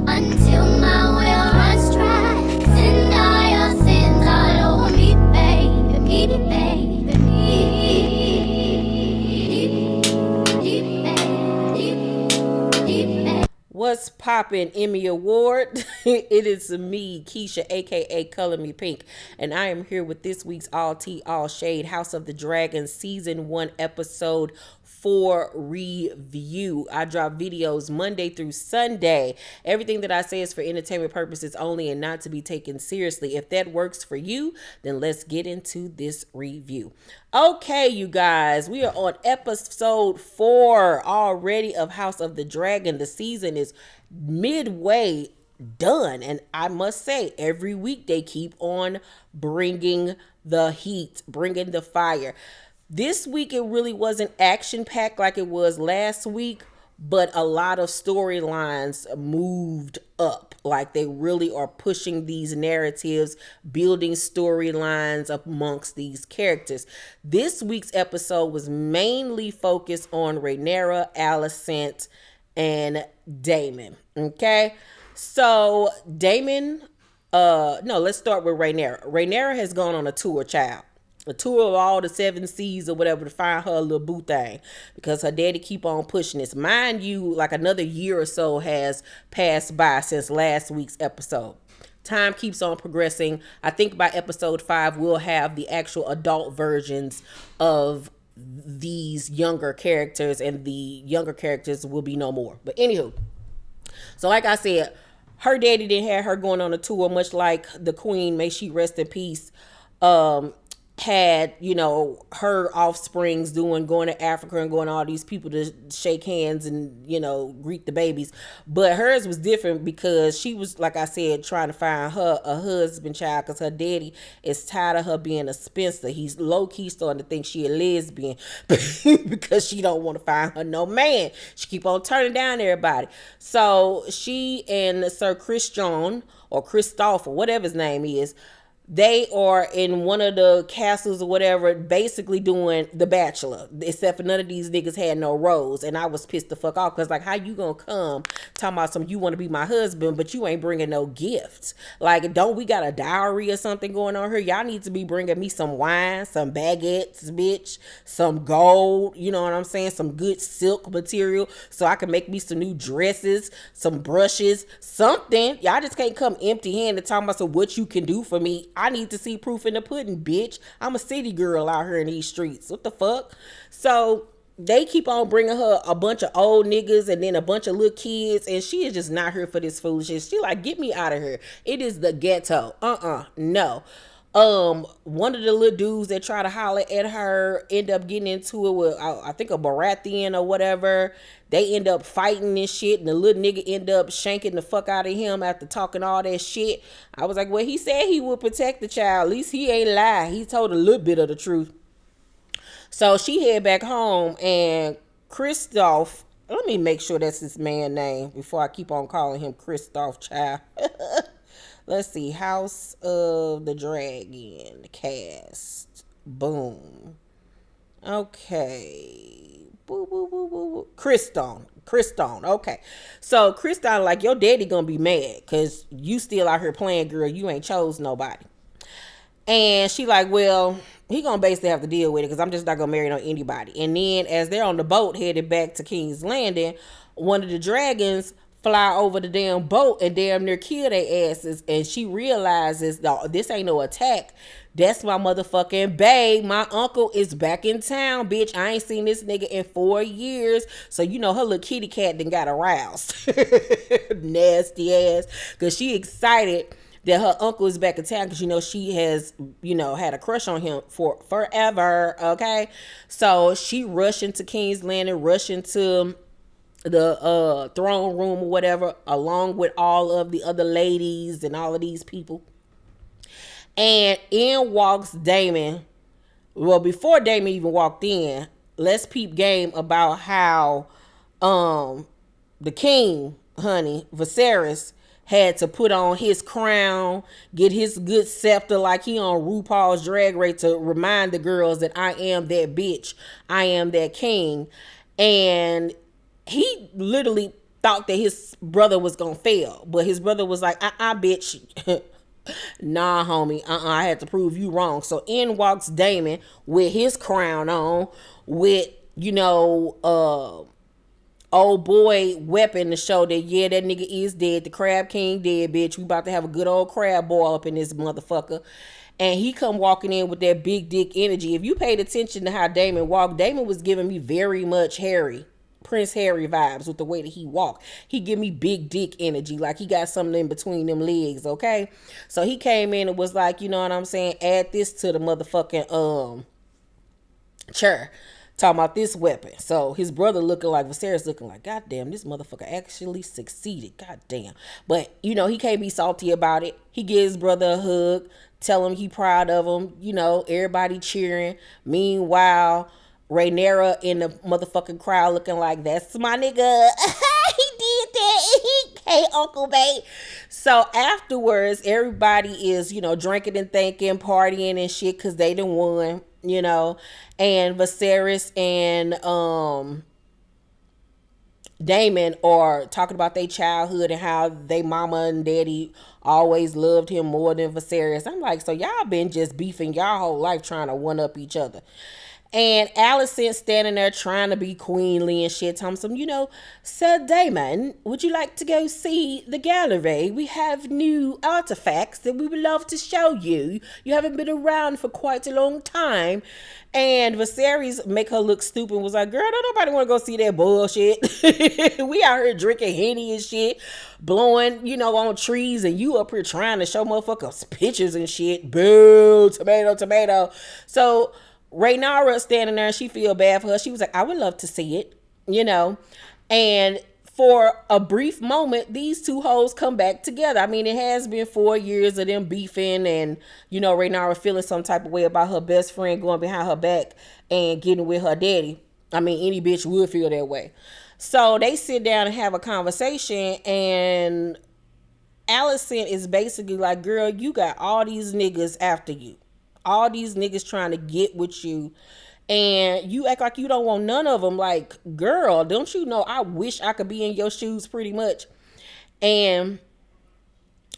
until my well runs dry. Send all your sins all over me, baby, baby, baby. What's poppin', Emmy Award? It is me, Keisha, aka Color Me Pynk, and I am here with this week's All Tea, All Shade House of the Dragon Season 1 Episode 4 review. I drop videos Monday through Sunday. Everything that I say is for entertainment purposes only and not to be taken seriously. If that works for you, then let's get into this review. Okay, you guys, we are on episode 4 already of House of the Dragon. The season is midway done, and I must say, every week they keep on bringing the heat, bringing the fire. This week it really wasn't action-packed like it was last week, but a lot of storylines moved up. Like they really are pushing these narratives, building storylines amongst these characters. This week's episode was mainly focused on Rhaenyra, Alicent, and Daemon. Okay, so Daemon, let's start with Rhaenyra. Rhaenyra has gone on a tour, child. A tour of all the 7 seas or whatever to find her little boo thing, because her daddy keep on pushing this. Mind you, like another year or so has passed by since last week's episode. Time keeps on progressing. I think by episode 5 we'll have the actual adult versions of these younger characters, and the younger characters will be no more. But anywho, so like I said, her daddy didn't have her going on a tour, much like the queen, may she rest in peace, had, her offsprings going to Africa and going to all these people to shake hands and, greet the babies. But hers was different because she was, like I said, trying to find her a husband, child, because her daddy is tired of her being a spinster. He's low-key starting to think she a lesbian because she don't want to find her no man. She keep on turning down everybody. So she and Sir Christian, or Christophe, or whatever his name is, they are in one of the castles or whatever, basically doing The Bachelor, except for none of these niggas had no roles. And I was pissed the fuck off, because like, how you gonna come talking about you want to be my husband, but you ain't bringing no gifts? Like, don't we got a dowry or something going on here? Y'all need to be bringing me some wine, some baguettes, bitch, some gold, you know what I'm saying, some good silk material so I can make me some new dresses, some brushes, something. Y'all just can't come empty handed talking about what you can do for me. I need to see proof in the pudding, bitch. I'm a city girl out here in these streets. What the fuck? So they keep on bringing her a bunch of old niggas and then a bunch of little kids, and she is just not here for this foolishness. She like, get me out of here. It is the ghetto. No. One of the little dudes that try to holler at her end up getting into it with, I think, a Baratheon or whatever. They end up fighting and shit, and the little nigga end up shanking the fuck out of him after talking all that shit. I was like, well, he said he would protect the child. At least he ain't lie. He told a little bit of the truth. So she head back home, and Christophe, let me make sure that's his man name before I keep on calling him Christophe, child. Let's see. House of the Dragon cast. Boom. Okay. Boo, boo, boo, boo, boo. Kriston. Okay. So Kriston, like, your daddy gonna be mad because you still out here playing, girl. You ain't chose nobody. And she like, well, he gonna basically have to deal with it because I'm just not gonna marry no anybody. And then as they're on the boat headed back to King's Landing, one of the dragons fly over the damn boat and damn near kill their asses. And she realizes, no, this ain't no attack. That's my motherfucking babe. My uncle is back in town, bitch. I ain't seen this nigga in 4 years. So, her little kitty cat done got aroused. Nasty ass. Because she excited that her uncle is back in town, because, she has, had a crush on him for forever, okay? So she rushed into King's Landing, rushed into the throne room or whatever, along with all of the other ladies and all of these people. And in walks Daemon. Well, before Daemon even walked in, let's peep game about how the king, honey, Viserys, had to put on his crown, get his good scepter like he on RuPaul's Drag Race to remind the girls that I am that bitch. I am that king. And he literally thought that his brother was gonna fail, but his brother was like, bitch. Nah, homie, I had to prove you wrong. So in walks Damon with his crown on, with, old boy weapon to show that, yeah, that nigga is dead. The Crab King dead, bitch. We about to have a good old crab boil up in this motherfucker. And he come walking in with that big dick energy. If you paid attention to how Damon walked, Damon was giving me very much Prince Harry vibes with the way that he walked. He give me big dick energy, like he got something in between them legs, okay? So he came in and was like, you know what I'm saying? Add this to the motherfucking chair. Talking about this weapon. So his brother looking like, Viserys looking like, God damn, this motherfucker actually succeeded. God damn. But, he can't be salty about it. He gives his brother a hug. Tell him he proud of him. Everybody cheering. Meanwhile, Rhaenyra in the motherfucking crowd looking like, that's my nigga. He did that. Hey, Uncle Babe. So afterwards, everybody is, drinking and thinking, partying and shit because they done won, and Viserys and Daemon are talking about their childhood and how they mama and daddy always loved him more than Viserys. I'm like, so y'all been just beefing y'all whole life trying to one up each other. And Alicent standing there trying to be queenly and shit. Thompson, Sir Damon, would you like to go see the gallery? We have new artifacts that we would love to show you. You haven't been around for quite a long time. And Viserys make her look stupid and was like, girl, don't nobody want to go see that bullshit. We out here drinking Henny and shit, blowing, on trees, and you up here trying to show motherfuckers pictures and shit. Boo, tomato, tomato. So Rhaenyra standing there, she feel bad for her. She was like, I would love to see it, and for a brief moment, these two hoes come back together. I mean, it has been 4 years of them beefing and, Rhaenyra feeling some type of way about her best friend going behind her back and getting with her daddy. I mean, any bitch would feel that way. So they sit down and have a conversation, and Alicent is basically like, girl, you got all these niggas after you. All these niggas trying to get with you, and you act like you don't want none of them. Like, girl, don't you know I wish I could be in your shoes pretty much. And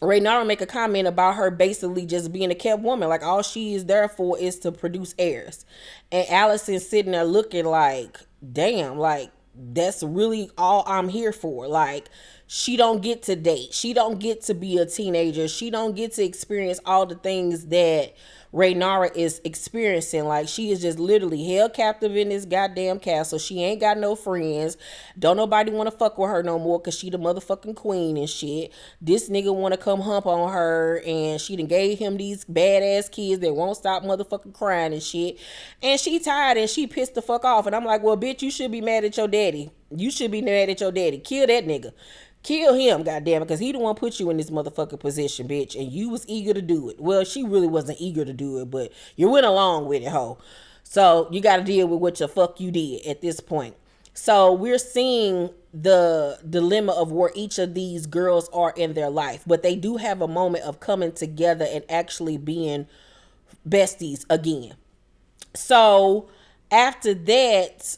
Rhaenyra make a comment about her basically just being a kept woman. Like, all she is there for is to produce heirs. And Alicent sitting there looking like, damn, like, that's really all I'm here for. Like, she don't get to date. She don't get to be a teenager. She don't get to experience all the things that Rhaenyra is experiencing. Like, she is just literally held captive in this goddamn castle. She ain't got no friends. Don't nobody want to fuck with her no more because she the motherfucking queen and shit. This nigga want to come hump on her, and she done gave him these badass kids that won't stop motherfucking crying and shit. And she tired and she pissed the fuck off. And I'm like, well, bitch, you should be mad at your daddy. You should be mad at your daddy. Kill that nigga. Kill him, goddamn it, because he the one put you in this motherfucking position, bitch, and you was eager to do it. Well, she really wasn't eager to do it, but you went along with it, ho. So you got to deal with what the fuck you did at this point. So we're seeing the dilemma of where each of these girls are in their life, but they do have a moment of coming together and actually being besties again. So after that,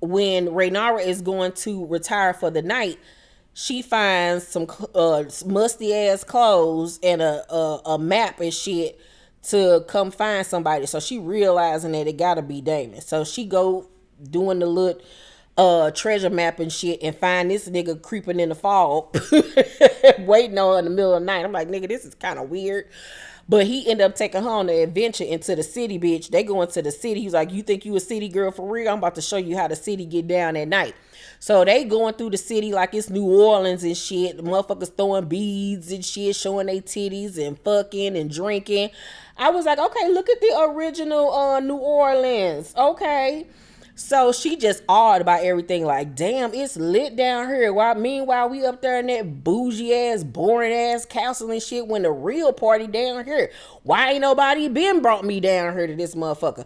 when Rhaenyra is going to retire for the night, she finds some musty ass clothes and a map and shit to come find somebody. So she realizing that it gotta be Daemon. So she go doing the little treasure map and shit and find this nigga creeping in the fog waiting on her in the middle of the night. I'm like, nigga, this is kind of weird. But he ended up taking her on the adventure into the city, bitch. They go into the city. He's like, you think you a city girl for real? I'm about to show you how the city get down at night. So they going through the city like it's New Orleans and shit. The motherfuckers throwing beads and shit, showing their titties and fucking and drinking. I was like, okay, look at the original New Orleans. Okay. So she just awed by everything, like, damn, it's lit down here. Meanwhile, we up there in that bougie ass, boring ass castle and shit when the real party down here. Why ain't nobody been brought me down here to this motherfucker?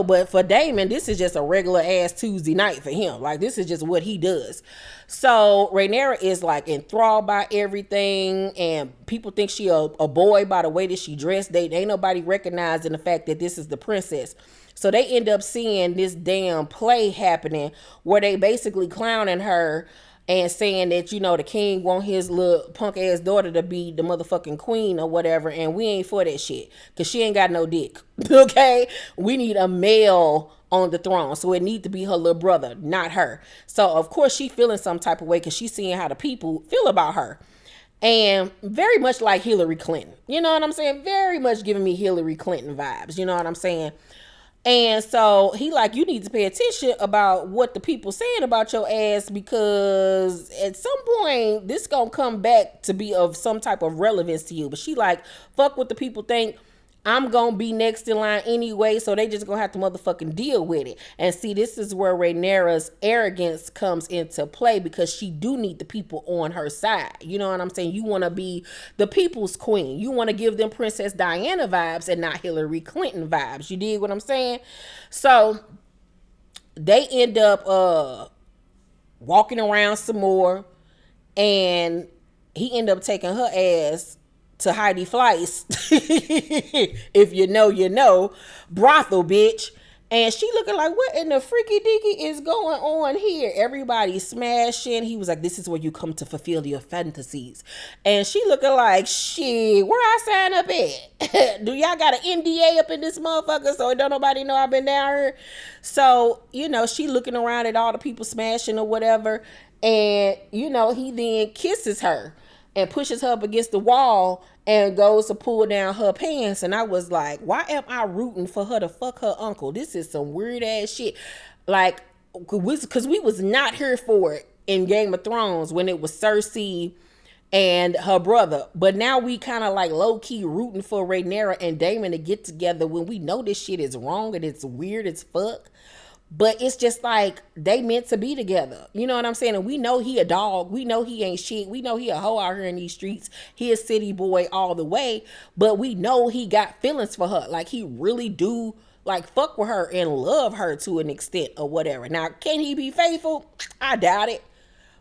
But for Daemon, this is just a regular ass Tuesday night for him. Like, this is just what he does. So Rhaenyra is like enthralled by everything, and people think she a boy by the way that she dressed. Ain't nobody recognizing the fact that this is the princess. So they end up seeing this damn play happening where they basically clowning her and saying that, the king want his little punk ass daughter to be the motherfucking queen or whatever, and we ain't for that shit because she ain't got no dick. Okay, we need a male on the throne, so it need to be her little brother, not her. So of course she feeling some type of way because she's seeing how the people feel about her. And very much like Hillary Clinton, you know what I'm saying? Very much giving me Hillary Clinton vibes, you know what I'm saying? And so he like, you need to pay attention about what the people saying about your ass, because at some point this gonna come back to be of some type of relevance to you. But she like, fuck what the people think. I'm gonna be next in line anyway, so they just gonna have to motherfucking deal with it. And see, this is where Rhaenyra's arrogance comes into play, because she do need the people on her side. You know what I'm saying? You want to be the people's queen. You want to give them Princess Diana vibes and not Hillary Clinton vibes. You dig what I'm saying? So they end up walking around some more, and he end up taking her ass to Heidi Fleiss, if you know, brothel, bitch. And she looking like, what in the freaky deaky is going on here? Everybody smashing. He was like, this is where you come to fulfill your fantasies. And she looking like, shit, where I sign up at? Do y'all got an NDA up in this motherfucker so don't nobody know I've been down here? So, she looking around at all the people smashing or whatever. And, he then kisses her and pushes her up against the wall and goes to pull down her pants. And I was like, why am I rooting for her to fuck her uncle? This is some weird ass shit. Like, because we was not here for it in Game of Thrones when it was Cersei and her brother. But now we kind of like low-key rooting for Rhaenyra and Daemon to get together when we know this shit is wrong and it's weird as fuck. But it's just like they meant to be together. You know what I'm saying? And we know he a dog. We know he ain't shit. We know he a hoe out here in these streets. He a city boy all the way. But we know he got feelings for her. Like he really do like fuck with her and love her to an extent or whatever. Now, can he be faithful? I doubt it.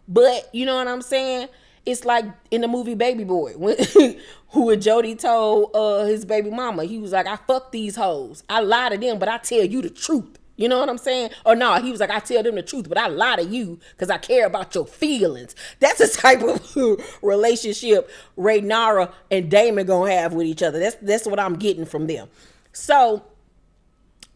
But you know what I'm saying? It's like in the movie Baby Boy, when Jody told his baby mama, he was like, I fuck these hoes. I lie to them, but I tell you the truth. You know what I'm saying? Or no, he was like, I tell them the truth, but I lie to you because I care about your feelings. That's the type of relationship Rhaenyra and Daemon gonna have with each other. That's what I'm getting from them. So,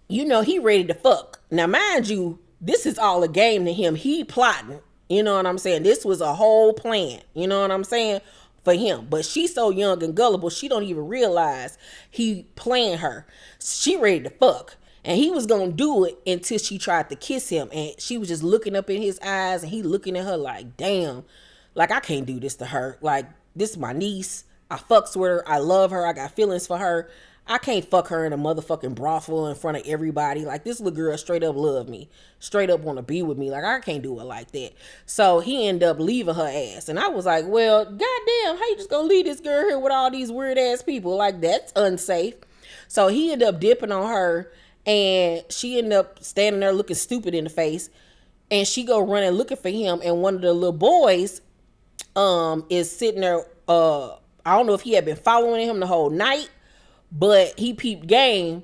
he ready to fuck. Now, mind you, this is all a game to him. He plotting. You know what I'm saying? This was a whole plan. You know what I'm saying? For him. But she's so young and gullible, she don't even realize he playing her. She ready to fuck. And he was going to do it until she tried to kiss him. And she was just looking up in his eyes. And he looking at her like, damn. Like, I can't do this to her. Like, this is my niece. I fucks with her. I love her. I got feelings for her. I can't fuck her in a motherfucking brothel in front of everybody. Like, this little girl straight up love me. Straight up want to be with me. Like, I can't do it like that. So he ended up leaving her ass. And I was like, well, goddamn, how you just going to leave this girl here with all these weird ass people? Like, that's unsafe. So he ended up dipping on her. And she ended up standing there looking stupid in the face. And she go running looking for him. And one of the little boys is sitting there. I don't know if he had been following him the whole night. But he peeped game.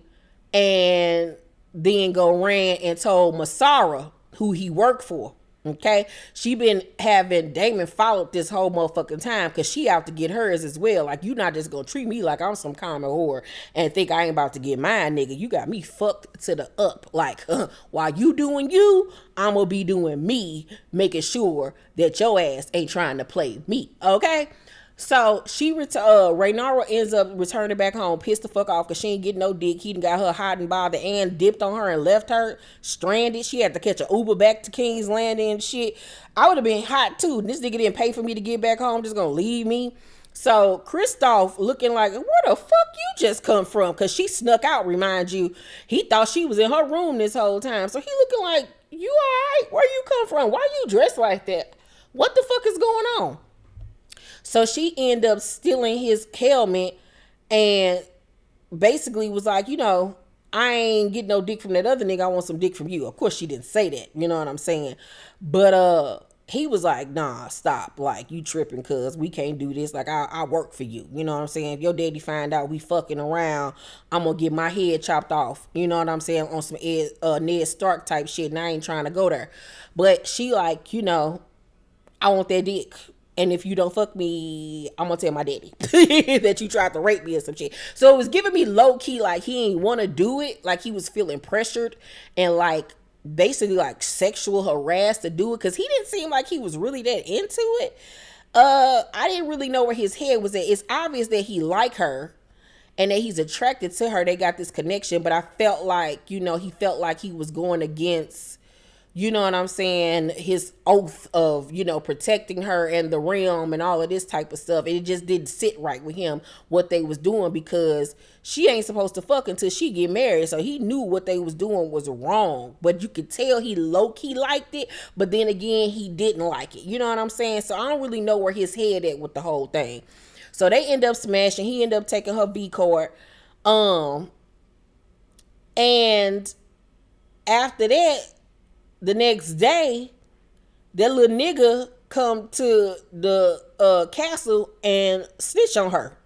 And then ran and told Masara, who he worked for. Okay, she been having Daemon followed this whole motherfucking time because she out to get hers as well. Like, you not just gonna treat me like I'm some common whore and think I ain't about to get mine, nigga. You got me fucked to the up. Like, while you doing you, I'm gonna be doing me, making sure that your ass ain't trying to play me. Okay. So Rhaenyra ends up returning back home, pissed the fuck off because she ain't getting no dick. He done got her hot and bothered and dipped on her and left her stranded. She had to catch an Uber back to King's Landing and shit. I would have been hot too. This nigga didn't pay for me to get back home, just gonna leave me. So Kristoff looking like, where the fuck you just come from? Because she snuck out, remind you. He thought she was in her room this whole time. So he looking like, you all right? Where you come from? Why you dressed like that? What the fuck is going on? So she ended up stealing his helmet and basically was like, I ain't getting no dick from that other nigga. I want some dick from you. Of course, she didn't say that. You know what I'm saying? But he was like, nah, stop. Like, you tripping, cuz we can't do this. Like, I work for you. You know what I'm saying? If your daddy find out we fucking around, I'm gonna get my head chopped off. You know what I'm saying? On some Ned Stark type shit. And I ain't trying to go there. But she like, I want that dick. And if you don't fuck me, I'm gonna tell my daddy that you tried to rape me or some shit. So it was giving me low key, like he ain't wanna do it. Like he was feeling pressured and like basically like sexual harassed to do it. Cause he didn't seem like he was really that into it. I didn't really know where his head was at. It's obvious that he liked her and that he's attracted to her. They got this connection, but I felt like, he felt like he was going against, you know what I'm saying, his oath of, protecting her and the realm and all of this type of stuff. It just didn't sit right with him what they was doing, because she ain't supposed to fuck until she get married. So he knew what they was doing was wrong, but you could tell he low-key liked it, but then again, he didn't like it. You know what I'm saying? So I don't really know where his head at with the whole thing. So they end up smashing. He ended up taking her V card. And after that, the next day, that little nigga come to the castle and snitch on her.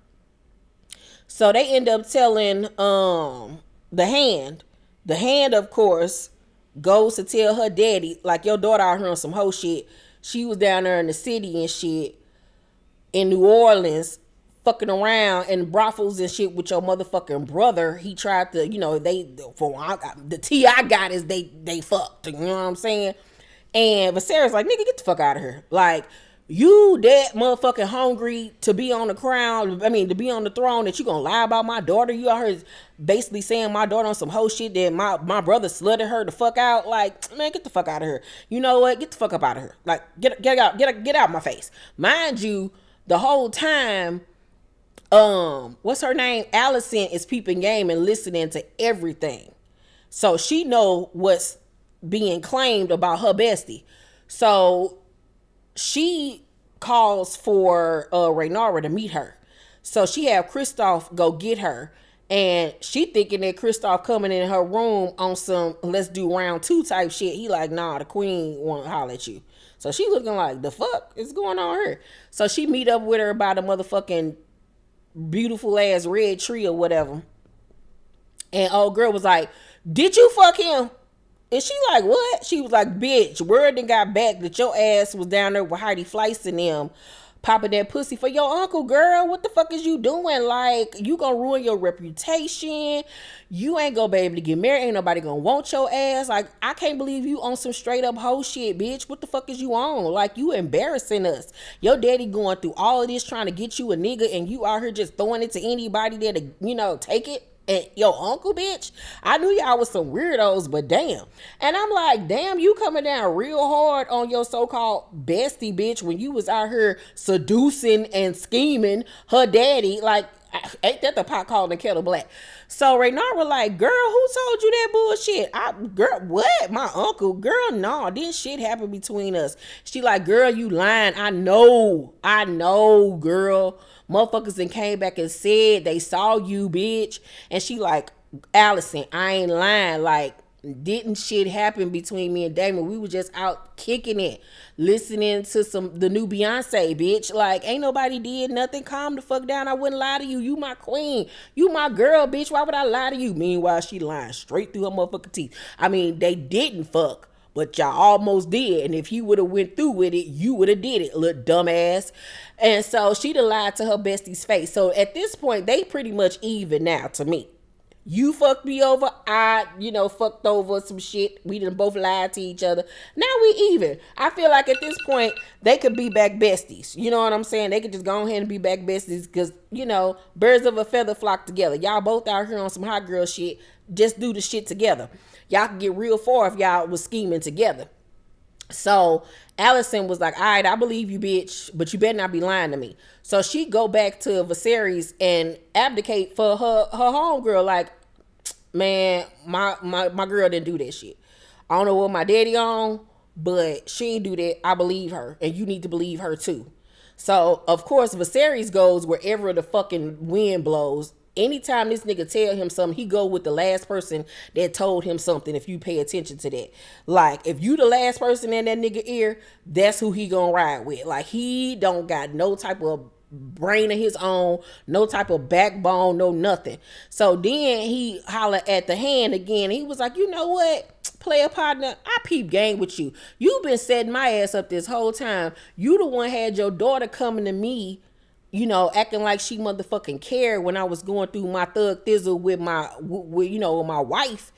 So they end up telling the hand. The hand, of course, goes to tell her daddy, like, your daughter out here on some hoe shit. She was down there in the city and shit in New Orleans fucking around in brothels and shit with your motherfucking brother. He tried to, the tea I got is they fucked. You know what I'm saying? And Viserys like, nigga, get the fuck out of here. Like, you that motherfucking hungry to be on the crown, to be on the throne, that you gonna lie about my daughter? You out here basically saying my daughter on some hoe shit that my brother slutted her the fuck out. Like, man, get the fuck out of here. You know what? Get the fuck up out of here. Like, get out of my face. Mind you, the whole time, what's her name? Allison is peeping game and listening to everything. So she know what's being claimed about her bestie. So she calls for Rhaenyra to meet her. So she have Kristoff go get her. And she thinking that Kristoff coming in her room on some let's do round 2 type shit. He like, nah, the queen want to holler at you. So she looking like, the fuck is going on here? So she meet up with her by the motherfucking beautiful ass red tree or whatever. And old girl was like, did you fuck him? And she like, what? She was like, bitch, word done got back that your ass was down there with Heidi Fleiss and them popping that pussy for your uncle, girl. What the fuck is you doing? Like, you gonna ruin your reputation. You ain't gonna be able to get married. Ain't nobody gonna want your ass. Like, I can't believe you on some straight up hoe shit, bitch. What the fuck is you on? Like, you embarrassing us. Your daddy going through all of this trying to get you a nigga, and you out here just throwing it to anybody that'll, take it. And your uncle, bitch, I knew y'all was some weirdos, but damn. And I'm like, damn, you coming down real hard on your so-called bestie, bitch, when you was out here seducing and scheming her daddy. Like, ain't that the pot calling the kettle black? So Rhaenyra like, girl, who told you that bullshit? Girl, what? My uncle? Girl, no, this shit happened between us. She like, girl, you lying. I know, girl. Motherfuckers then came back and said they saw you, bitch. And she like, Allison, I ain't lying. Like, didn't shit happen between me and Damon? We were just out kicking it, listening to the new Beyonce, bitch. Like, ain't nobody did nothing. Calm the fuck down. I wouldn't lie to you. You my queen. You my girl, bitch. Why would I lie to you? Meanwhile, she lying straight through her motherfucking teeth. They didn't fuck, but y'all almost did. And if you would have went through with it, you would have did it, little dumbass. And so she done lied to her bestie's face. So at this point, they pretty much even now to me. You fucked me over. I, fucked over some shit. We done both lied to each other. Now we even. I feel like at this point, they could be back besties. You know what I'm saying? They could just go ahead and be back besties because, birds of a feather flock together. Y'all both out here on some hot girl shit. Just do the shit together. Y'all could get real far if y'all was scheming together. So Allison was like, all right, I believe you, bitch, but you better not be lying to me. So she go back to Viserys and abdicate for her homegirl. Like, man, my girl didn't do that shit. I don't know what my daddy on, but she didn't do that. I believe her, and you need to believe her too. So of course Viserys goes wherever the fucking wind blows. anytime this nigga tell him something, he go with the last person that told him something. If you pay attention to that, like if you the last person in that nigga ear, that's who he gonna ride with. Like he don't got no type of brain of his own, no type of backbone, no nothing. So then he holler at the hand again. He was like, you know what, player partner, I peep gang with you. You been setting my ass up this whole time. You the one had your daughter coming to me, you know, acting like she motherfucking cared when I was going through my thug thizzle with my, you know, with my wife.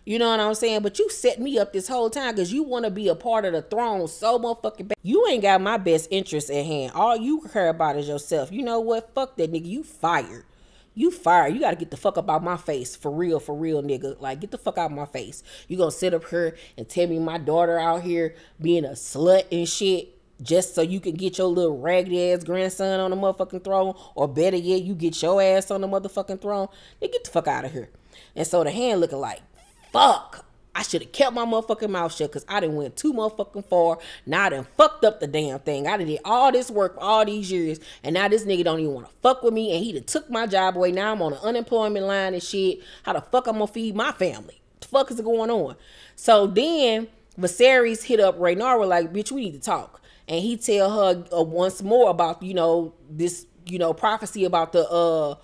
You know what I'm saying? But you set me up this whole time because you want to be a part of the throne so motherfucking bad. You ain't got my best interest at hand. All you care about is yourself. You know what? Fuck that nigga. You fired. You fired. You got to get the fuck up out my face. For real, nigga. Like, get the fuck out of my face. You gonna sit up here and tell me my daughter out here being a slut and shit just so you can get your little raggedy ass grandson on the motherfucking throne? Or better yet, you get your ass on the motherfucking throne? Then get the fuck out of here. And so the hand looking like, fuck, I should have kept my motherfucking mouth shut because I done went too motherfucking far. Now I done fucked up the damn thing. I done did all this work for all these years, and now this nigga don't even want to fuck with me, and he done took my job away. Now I'm on the unemployment line and shit. How the fuck I'm gonna feed my family? What the fuck is going on? So then Viserys hit up Rhaenyra like, bitch, we need to talk. And he tell her once more about, you know, this, you know, prophecy about the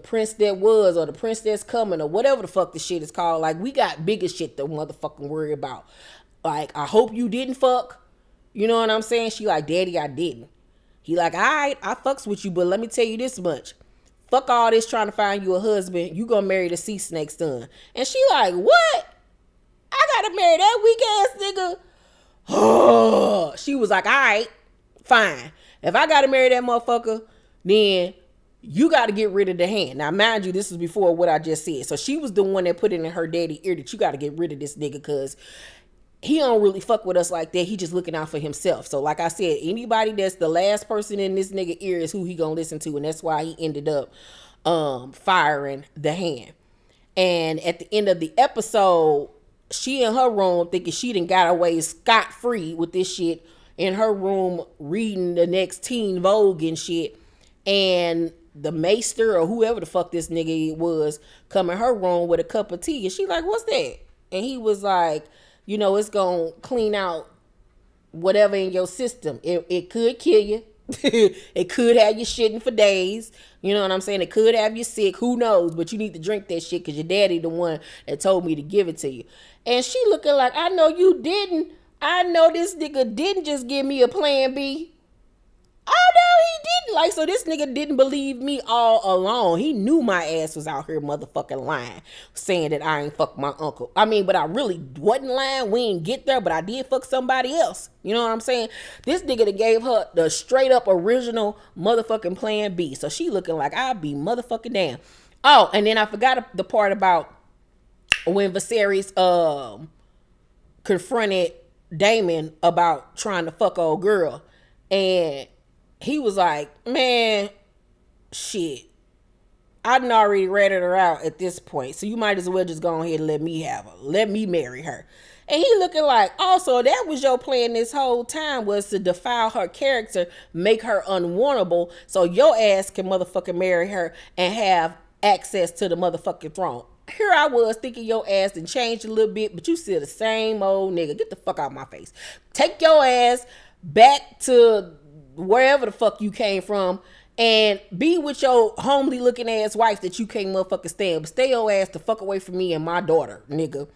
prince that was, or the prince that's coming, or whatever the fuck the shit is called. Like, we got bigger shit to motherfucking worry about. Like, I hope you didn't fuck. You know what I'm saying? She like, daddy, I didn't. He like, all right, I fucks with you, but let me tell you this much. Fuck all this trying to find you a husband. You gonna marry the sea snake's son. And she like, what? I gotta marry that weak ass nigga? She was like, all right, fine. If I gotta marry that motherfucker, then you got to get rid of the hand. Now, mind you, this was before what I just said. So she was the one that put it in her daddy ear that you got to get rid of this nigga because he don't really fuck with us like that. He just looking out for himself. So like I said, anybody that's the last person in this nigga ear is who he gonna listen to. And that's why he ended up firing the hand. And at the end of the episode, she in her room thinking she done got away scot-free with this shit, in her room reading the next Teen Vogue and shit. And the maester or whoever the fuck this nigga was come in her room with a cup of tea, and she like, what's that? And he was like, you know, it's gonna clean out whatever in your system. It could kill you. It could have you shitting for days. You know what I'm saying? It could have you sick. Who knows? But you need to drink that shit because your daddy the one that told me to give it to you. And she looking like, I know you didn't. I know this nigga didn't just give me a plan B. Oh no, he didn't. Like, so this nigga didn't believe me all along. He knew my ass was out here motherfucking lying, saying that I ain't fuck my uncle. I mean, but I really wasn't lying. We ain't get there, but I did fuck somebody else. You know what I'm saying? This nigga that gave her the straight up original motherfucking plan B. So she looking like I'll be motherfucking damn. Oh, and then I forgot the part about when Viserys confronted Daemon about trying to fuck old girl. And he was like, man, shit, I done already ratted her out at this point. So you might as well just go ahead and let me have her. Let me marry her. And he looking like, also, that was your plan this whole time, was to defile her character, make her unwantable, so your ass can motherfucking marry her and have access to the motherfucking throne. Here I was thinking your ass done changed a little bit, but you still the same old nigga. Get the fuck out of my face. Take your ass back to wherever the fuck you came from and be with your homely looking ass wife that you can't motherfucking stand. But stay your ass the fuck away from me and my daughter, nigga.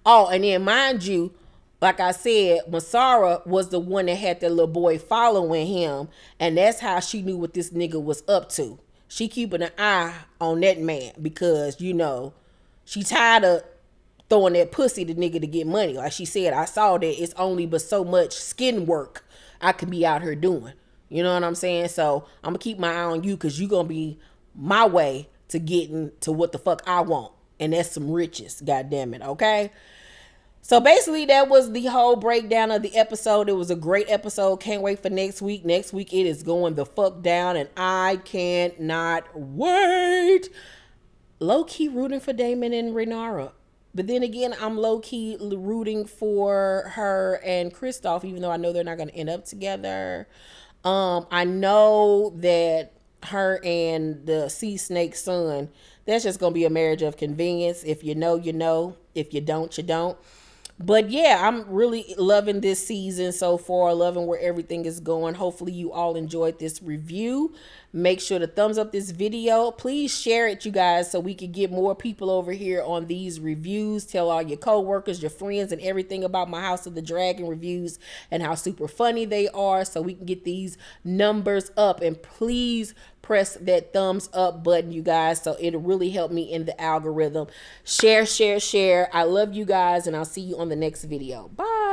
Oh, and then mind you, like I said, Masara was the one that had that little boy following him. And that's how she knew what this nigga was up to. She keeping an eye on that man because, you know, she tired of throwing that pussy to nigga to get money. Like she said, I saw that it's only but so much skin work I could be out here doing. You know what I'm saying? So I'm going to keep my eye on you because you going to be my way to getting to what the fuck I want. And that's some riches, God damn it, okay? So basically that was the whole breakdown of the episode. It was a great episode. Can't wait for next week. Next week it is going the fuck down and I cannot wait. Low-key rooting for Daemon and Rhaenyra. But then again, I'm low-key rooting for her and Kristoff, even though I know they're not going to end up together. I know that her and the sea snake son, that's just gonna be a marriage of convenience. If you know, you know. If you don't, you don't. But yeah, I'm really loving this season so far, loving where everything is going. Hopefully you all enjoyed this review. Make sure to thumbs up this video. Please share it, you guys, so we can get more people over here on these reviews. Tell all your co-workers, your friends, and everything about my House of the Dragon reviews and how super funny they are, so we can get these numbers up. And please press that thumbs up button, you guys, so it'll really help me in the algorithm. Share, share, share. I love you guys, and I'll see you on the next video. Bye.